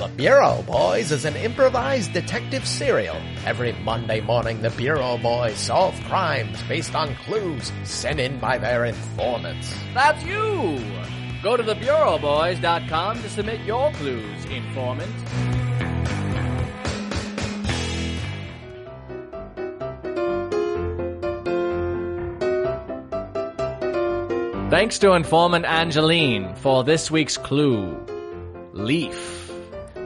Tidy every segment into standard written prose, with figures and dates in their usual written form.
The Bureau Boys is an improvised detective serial. Every Monday morning, the Bureau Boys solve crimes based on clues sent in by their informants. That's you! Go to thebureauboys.com to submit your clues, informant. Thanks to informant Angeline for this week's clue. Leaf.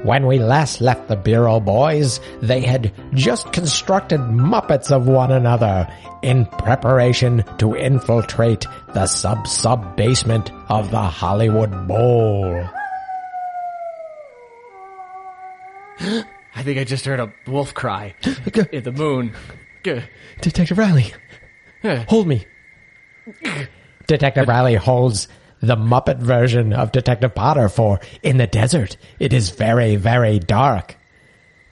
When we last left the Bureau Boys, they had just constructed Muppets of one another in preparation to infiltrate the sub-basement of the Hollywood Bowl. I think I just heard a wolf cry in the moon. Detective Riley, hold me. Detective Riley holds the Muppet version of Detective Potter for in the desert. It is very, very dark.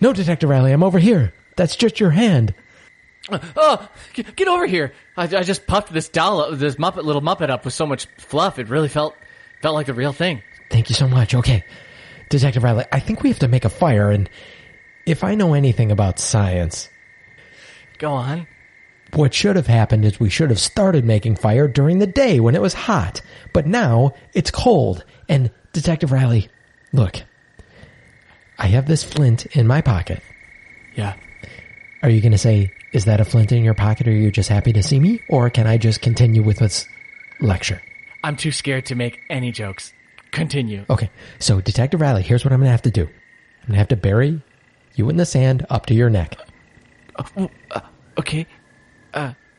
No, Detective Riley, I'm over here. That's just your hand. Get over here. I just puffed this little Muppet up with so much fluff. It really felt like the real thing. Thank you so much. Okay. Detective Riley, I think we have to make a fire, and if I know anything about science... Go on. What should have happened is we should have started making fire during the day when it was hot. But now it's cold. And Detective Riley, look, I have this flint in my pocket. Yeah. Are you going to say, is that a flint in your pocket, or are you just happy to see me? Or can I just continue with this lecture? I'm too scared to make any jokes. Continue. Okay, so Detective Riley, here's what I'm going to have to do. I'm going to have to bury you in the sand up to your neck. Okay.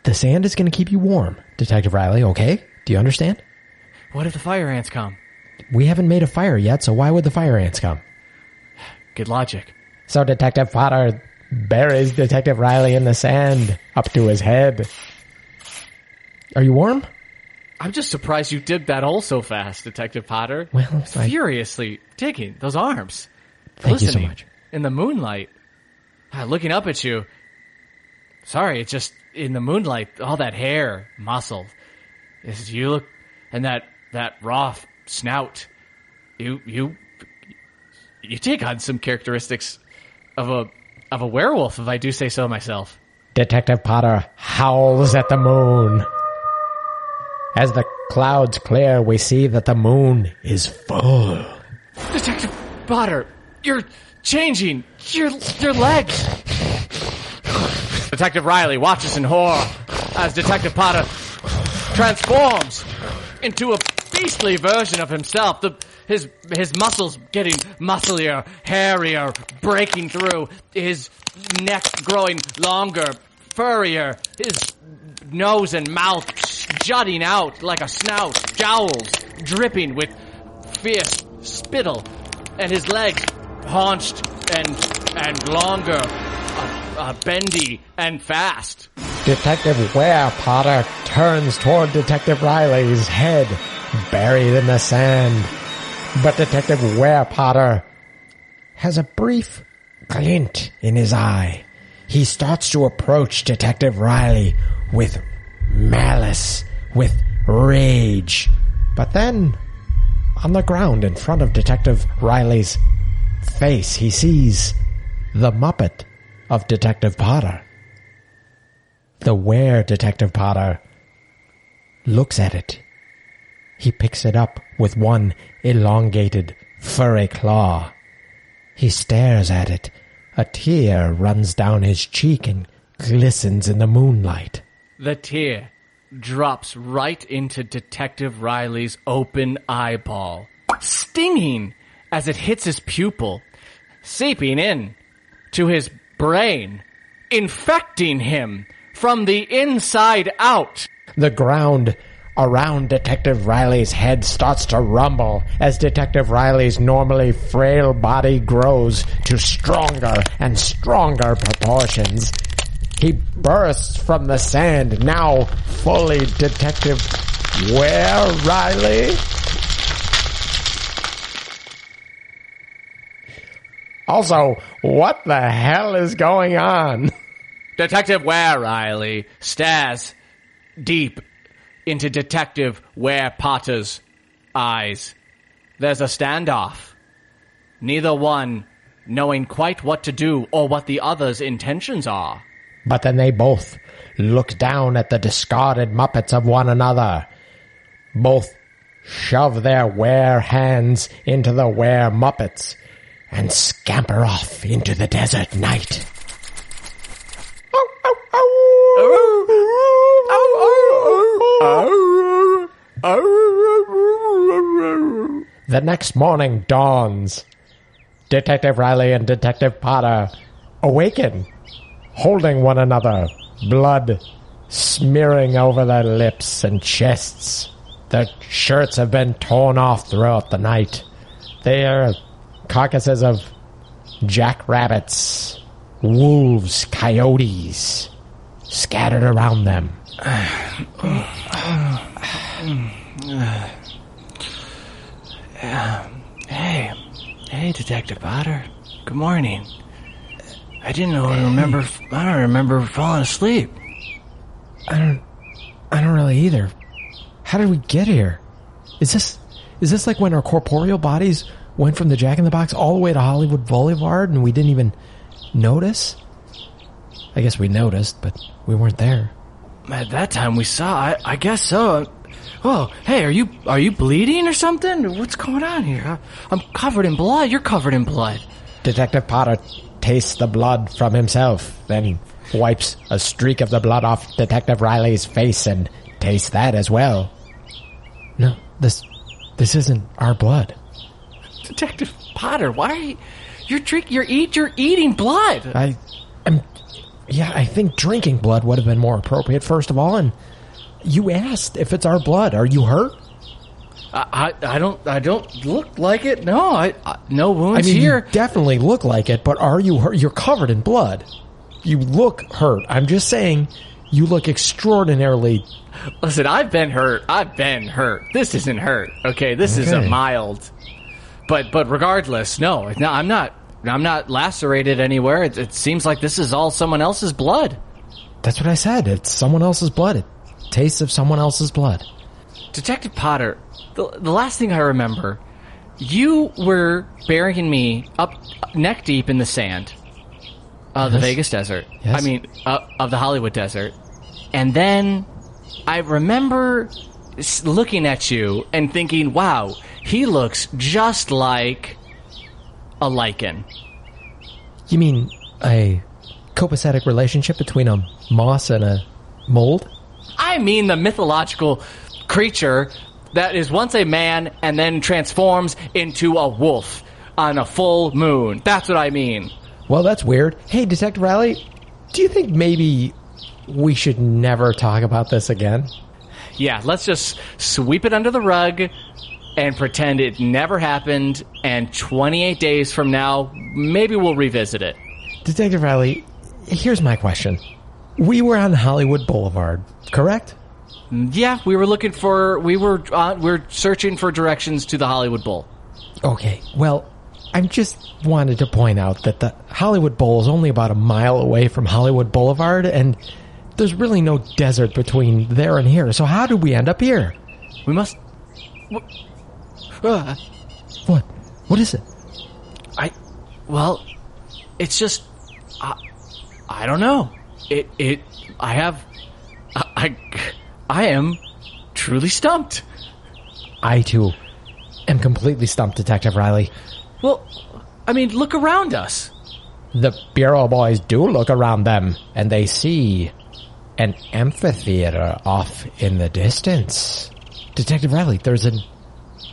The sand is going to keep you warm, Detective Riley, okay? Do you understand? What if the fire ants come? We haven't made a fire yet, so why would the fire ants come? Good logic. So Detective Potter buries Detective Riley in the sand up to his head. Are you warm? I'm just surprised you did that hole so fast, Detective Potter. Well, furiously digging those arms. Thank you so much. In the moonlight. Looking up at you. Sorry, it's just in the moonlight, all that hair, muscle. You look, and that raw snout. You take on some characteristics of a werewolf, if I do say so myself. Detective Potter howls at the moon. As the clouds clear, we see that the moon is full. Detective Potter, you're changing your legs. Detective Riley watches in horror as Detective Potter transforms into a beastly version of himself. His muscles getting musclier, hairier, breaking through. His neck growing longer, furrier. His nose and mouth jutting out like a snout. Jowls dripping with fierce spittle. And his legs haunched and longer. Bendy and fast. Detective Ware Potter turns toward Detective Riley's head, buried in the sand. But Detective Ware Potter has a brief glint in his eye. He starts to approach Detective Riley with malice, with rage. But then, on the ground in front of Detective Riley's face, he sees the Muppet of Detective Potter. The Were Detective Potter looks at it. He picks it up with one elongated, furry claw. He stares at it. A tear runs down his cheek and glistens in the moonlight. The tear drops right into Detective Riley's open eyeball, stinging as it hits his pupil, seeping in to his brain, infecting him from the inside out. The ground around Detective Riley's head starts to rumble as Detective Riley's normally frail body grows to stronger and stronger proportions. He bursts from the sand, now fully Detective Ware Riley. Also, what the hell is going on? Detective Ware Riley stares deep into Detective Ware Potter's eyes. There's a standoff. neither one knowing quite what to do or what the other's intentions are. But then they both look down at the discarded Muppets of one another. Both shove their were hands into the were Muppets and scamper off into the desert night. The next morning dawns. Detective Riley and Detective Potter awaken, holding one another, blood smearing over their lips and chests. Their shirts have been torn off throughout the night. They are carcasses of jackrabbits, wolves, coyotes, scattered around them. Hey, Detective Potter. Good morning. I don't remember falling asleep. I don't really either. How did we get here? Is this like when our corporeal bodies went from the Jack in the Box all the way to Hollywood Boulevard and we didn't even notice? I guess we noticed, but we weren't there. At that time we saw, I guess so. Oh, hey, are you bleeding or something? What's going on here? I'm covered in blood. You're covered in blood. Detective Potter tastes the blood from himself, then wipes a streak of the blood off Detective Riley's face and tastes that as well. No, this isn't our blood. Detective Potter, why are you're eating blood? I think drinking blood would have been more appropriate, first of all, and you asked if it's our blood. Are you hurt? I don't look like it. No, no wounds here. You definitely look like it, but are you hurt? You're covered in blood. You look hurt. I'm just saying, you look extraordinarily... Listen, I've been hurt. This isn't hurt. Okay, this is a mild. But regardless, no, I'm not lacerated anywhere. It seems like this is all someone else's blood. That's what I said. It's someone else's blood. It tastes of someone else's blood. Detective Potter, the last thing I remember, you were burying me up neck deep in the sand of the Vegas desert. Yes. I mean, of the Hollywood desert. And then I remember looking at you and thinking, wow, he looks just like a lichen. You mean a copacetic relationship between a moss and a mold? I mean the mythological creature that is once a man and then transforms into a wolf on a full moon. That's what I mean. Well, that's weird. Hey, Detective Riley, do you think maybe we should never talk about this again? Yeah, let's just sweep it under the rug and pretend it never happened, and 28 days from now, maybe we'll revisit it. Detective Riley, here's my question. We were on Hollywood Boulevard, correct? Yeah, we were searching for directions to the Hollywood Bowl. Okay, well, I just wanted to point out that the Hollywood Bowl is only about a mile away from Hollywood Boulevard, and there's really no desert between there and here, so how did we end up here? We must... What? What is it? Well, it's just... I don't know. I am truly stumped. I, too, am completely stumped, Detective Riley. Well, I mean, look around us. The Bureau boys do look around them, and they see an amphitheater off in the distance. Detective Riley,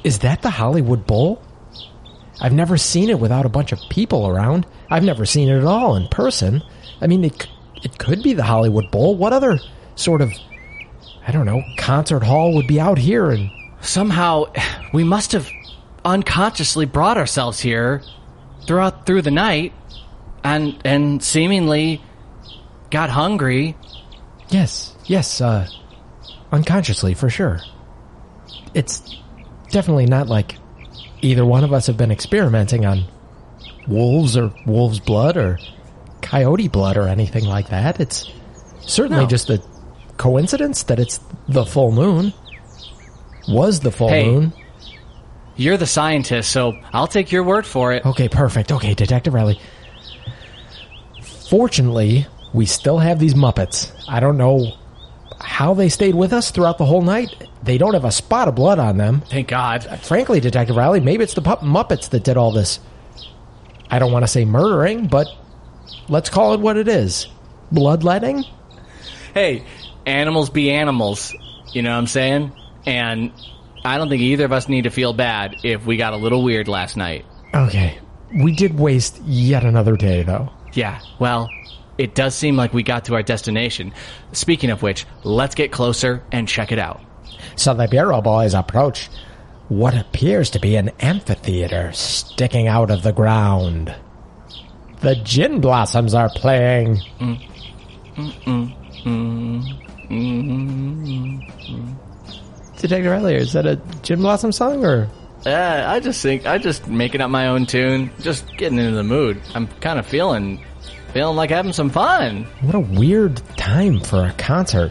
is that the Hollywood Bowl? I've never seen it without a bunch of people around. I've never seen it at all in person. I mean, it could be the Hollywood Bowl. What other sort of, I don't know, concert hall would be out here? And somehow, we must have unconsciously brought ourselves here through the night and seemingly got hungry. Yes, unconsciously, for sure. It's definitely not like either one of us have been experimenting on wolves or wolves' blood or coyote blood or anything like that. It's certainly just a coincidence that it's the full moon. Was the full moon. you're the scientist, so I'll take your word for it. Okay, perfect. Okay, Detective Riley. Fortunately, we still have these Muppets. I don't know how they stayed with us throughout the whole night. They don't have a spot of blood on them. Thank God. Frankly, Detective Riley, maybe it's the Muppets that did all this. I don't want to say murdering, but let's call it what it is. Bloodletting? Hey, animals be animals. You know what I'm saying? And I don't think either of us need to feel bad if we got a little weird last night. Okay. We did waste yet another day, though. Yeah, well, it does seem like we got to our destination. Speaking of which, let's get closer and check it out. So the Bureau Boys approach what appears to be an amphitheater sticking out of the ground. The gin blossoms are playing. Detective Riley, is that a gin blossom song, or? I just making up my own tune, just getting into the mood. I'm kind of feeling like having some fun. What a weird time for a concert.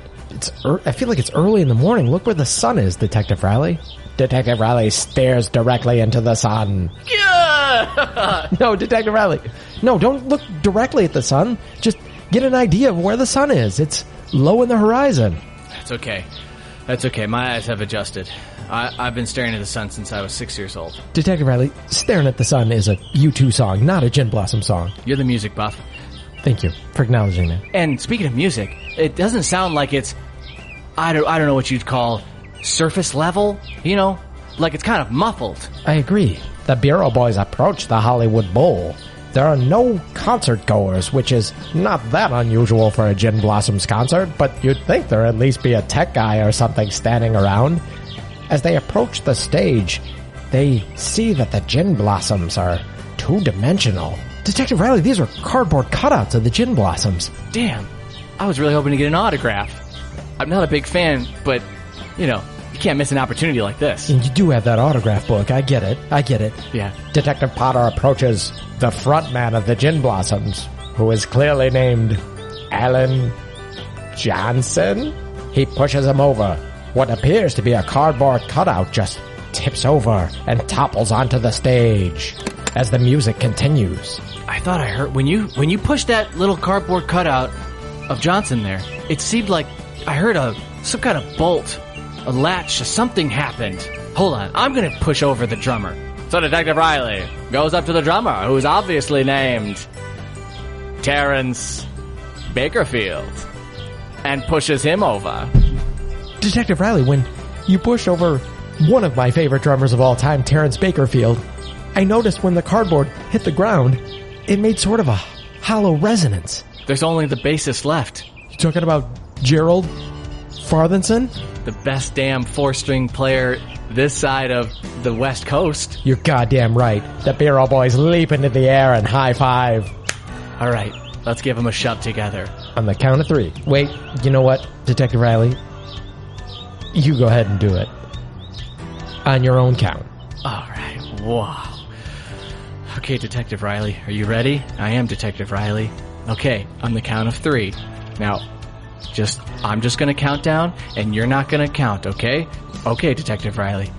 I feel like it's early in the morning. Look where the sun is, Detective Riley. Detective Riley stares directly into the sun. Yeah! No, Detective Riley. No, don't look directly at the sun. Just get an idea of where the sun is. It's low in the horizon. That's okay. My eyes have adjusted. I've been staring at the sun since I was 6 years old. Detective Riley, Staring at the Sun is a U2 song, not a Gin Blossom song. You're the music buff. Thank you for acknowledging that. And speaking of music, it doesn't sound like it's, I don't know what you'd call surface level, you know? Like it's kind of muffled. I agree. The Bureau Boys approach the Hollywood Bowl. There are no concert goers, which is not that unusual for a Gin Blossoms concert, but you'd think there'd at least be a tech guy or something standing around. As they approach the stage, they see that the Gin Blossoms are two-dimensional. Detective Riley, these are cardboard cutouts of the Gin Blossoms. Damn. I was really hoping to get an autograph. I'm not a big fan, but, you know, you can't miss an opportunity like this. And you do have that autograph book. I get it. Yeah. Detective Potter approaches the front man of the Gin Blossoms, who is clearly named Alan Johnson. He pushes him over. What appears to be a cardboard cutout just tips over and topples onto the stage as the music continues. I thought I heard when you pushed that little cardboard cutout of Johnson there, it seemed like I heard some kind of bolt, a latch, something happened. Hold on, I'm gonna push over the drummer. So Detective Riley goes up to the drummer, who's obviously named Terrence Bakerfield, and pushes him over. Detective Riley, when you push over one of my favorite drummers of all time, Terrence Bakerfield, I noticed when the cardboard hit the ground, it made sort of a hollow resonance. There's only the bassist left. You talking about Gerald Farthenson? The best damn four-string player this side of the West Coast. You're goddamn right. The Bureau Boys leap into the air and high-five. All right, let's give them a shove together. On the count of three. Wait, you know what, Detective Riley? You go ahead and do it. On your own count. All right. Wow. Okay, Detective Riley, are you ready? I am Detective Riley. Okay, on the count of three. Now, I'm just gonna count down, and you're not gonna count, okay? Okay, Detective Riley.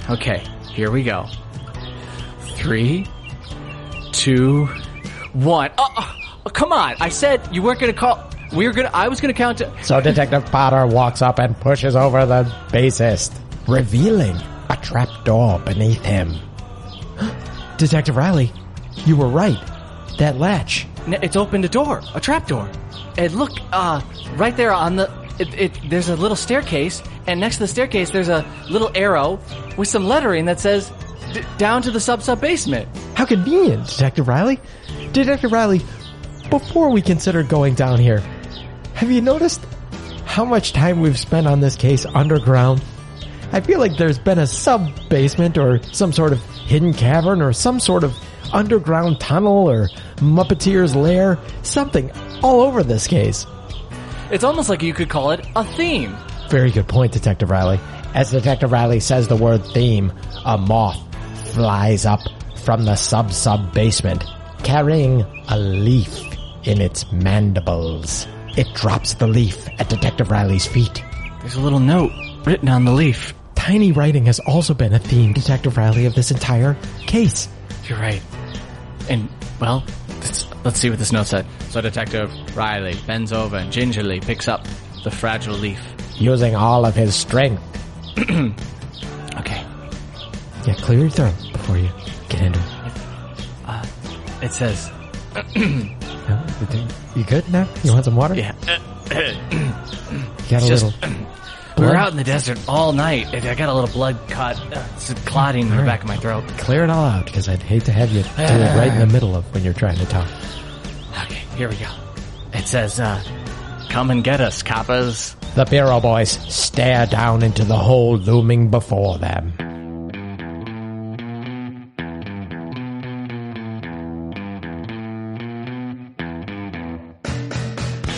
Okay, here we go. 3, 2, 1. Oh, come on! I said you weren't gonna call. I was gonna count to. So Detective Potter walks up and pushes over the bassist, revealing a trapdoor beneath him. Detective Riley, you were right. That latch. It's opened a door, a trapdoor. And look, right there on there's a little staircase, and next to the staircase there's a little arrow with some lettering that says, down to the sub-basement. How convenient, Detective Riley. Detective Riley, before we consider going down here, have you noticed how much time we've spent on this case underground? I feel like there's been a sub-basement or some sort of hidden cavern or some sort of underground tunnel or Muppeteer's lair, something all over this case. It's almost like you could call it a theme. Very good point, Detective Riley. As Detective Riley says the word theme, a moth flies up from the sub-basement, carrying a leaf in its mandibles. It drops the leaf at Detective Riley's feet. There's a little note written on the leaf. tiny writing has also been a theme, Detective Riley, of this entire case. You're right. And, well, let's see what this note said. So Detective Riley bends over and gingerly picks up the fragile leaf. Using all of his strength. Okay. Yeah, clear your throat before you get into it. It says... You good now? You want some water? Yeah. You got a little... We were out in the desert all night. I got a little blood it's clotting in the back of my throat. Clear it all out, because I'd hate to have you do it right in the middle of when you're trying to talk. Okay, here we go. It says, come and get us, coppers. The Bureau boys stare down into the hole looming before them.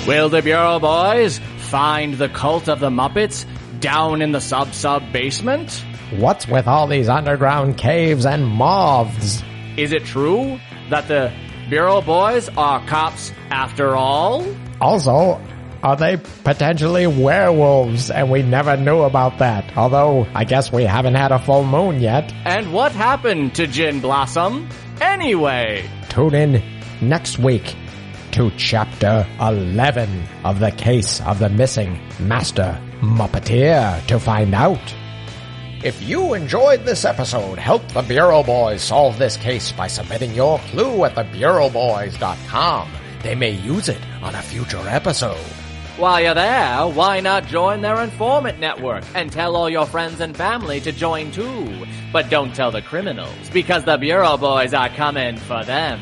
Will the Bureau boys find the cult of the Muppets down in the sub basement? What's with all these underground caves and moths? Is it true that the Bureau boys are cops after all? Also, are they potentially werewolves and we never knew about that? Although, I guess we haven't had a full moon yet. And what happened to Gin Blossom anyway? Tune in next week to Chapter 11 of the case of the missing Master Muppeteer to find out. If you enjoyed this episode, help the Bureau Boys solve this case by submitting your clue at thebureauboys.com. They may use it on a future episode. While you're there, why not join their informant network and tell all your friends and family to join too? But don't tell the criminals, because the Bureau Boys are coming for them.